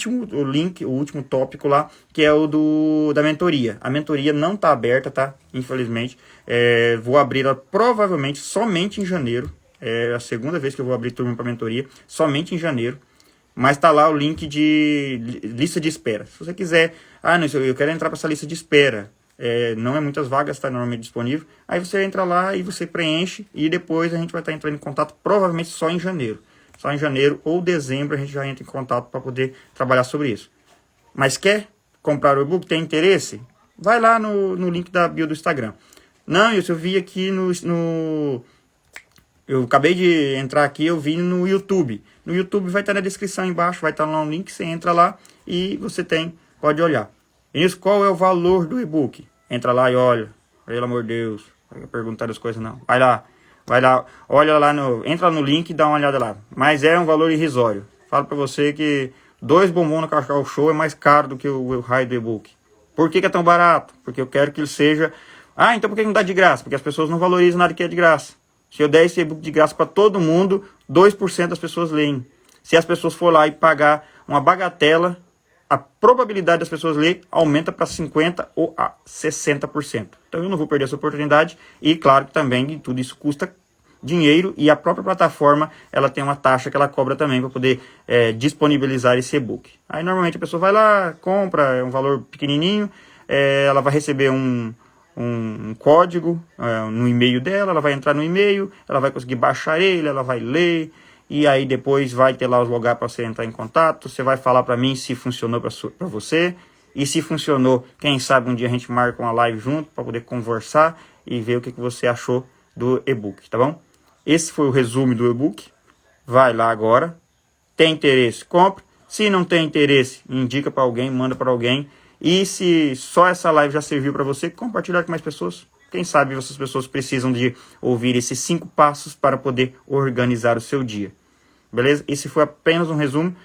link, o último tópico lá, que é o da mentoria. A mentoria não está aberta, tá? Infelizmente. Vou abrir ela provavelmente somente em janeiro. É a segunda vez que eu vou abrir turma para mentoria, somente em janeiro. Mas tá lá o link de lista de espera. Se você quiser, não, eu quero entrar para essa lista de espera. Não é muitas vagas, tá normalmente disponível. Aí você entra lá e você preenche e depois a gente vai estar entrando em contato provavelmente só em janeiro. Só em janeiro ou dezembro a gente já entra em contato para poder trabalhar sobre isso. Mas quer comprar o e-book? Tem interesse? Vai lá no link da bio do Instagram. Não, eu vi aqui eu acabei de entrar aqui, eu vi no YouTube. No YouTube vai estar na descrição embaixo, vai estar lá um link, você entra lá e você pode olhar. Isso, qual é o valor do e-book? Entra lá e olha, pelo amor de Deus, não vai perguntar as coisas não. Vai lá, olha lá, entra no link e dá uma olhada lá. Mas é um valor irrisório. Falo pra você que 2 bombons no Cacau Show é mais caro do que o raio do e-book. Por que é tão barato? Porque eu quero que ele seja... então por que não dá de graça? Porque as pessoas não valorizam nada que é de graça. Se eu der esse e-book de graça para todo mundo, 2% das pessoas leem. Se as pessoas for lá e pagar uma bagatela, a probabilidade das pessoas lerem aumenta para 50% ou a 60%. Então eu não vou perder essa oportunidade. E claro que também tudo isso custa dinheiro e a própria plataforma ela tem uma taxa que ela cobra também para poder disponibilizar esse e-book. Aí normalmente a pessoa vai lá, compra, é um valor pequenininho, ela vai receber um código no e-mail dela, ela vai entrar no e-mail, ela vai conseguir baixar ele, ela vai ler, e aí depois vai ter lá os lugares para você entrar em contato, você vai falar para mim se funcionou para você, e se funcionou, quem sabe um dia a gente marca uma live junto para poder conversar e ver o que você achou do e-book, tá bom? Esse foi o resumo do e-book, vai lá agora, tem interesse, compre, se não tem interesse, indica para alguém, manda para alguém. E se só essa live já serviu para você, compartilhar com mais pessoas. Quem sabe essas pessoas precisam de ouvir esses 5 passos para poder organizar o seu dia. Beleza? Esse foi apenas um resumo.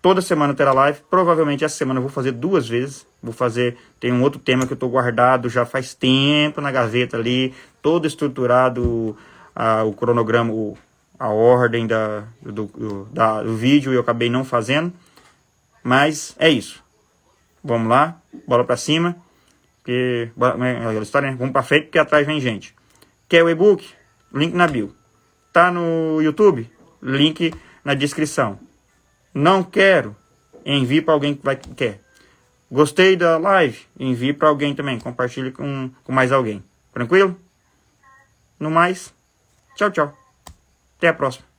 Toda semana terá live. Provavelmente essa semana eu vou fazer 2 vezes. Tem um outro tema que eu estou guardado já faz tempo na gaveta ali. Todo estruturado, o cronograma, a ordem do vídeo eu acabei não fazendo. Mas é isso. Vamos lá, bola pra cima, porque a história, né? Vamos pra frente porque atrás vem gente. Quer o e-book? Link na bio. Tá no YouTube? Link na descrição. Não quero? Envie para alguém que quer. Gostei da live? Envie para alguém também. Compartilhe com mais alguém. Tranquilo? No mais, tchau, tchau. Até a próxima.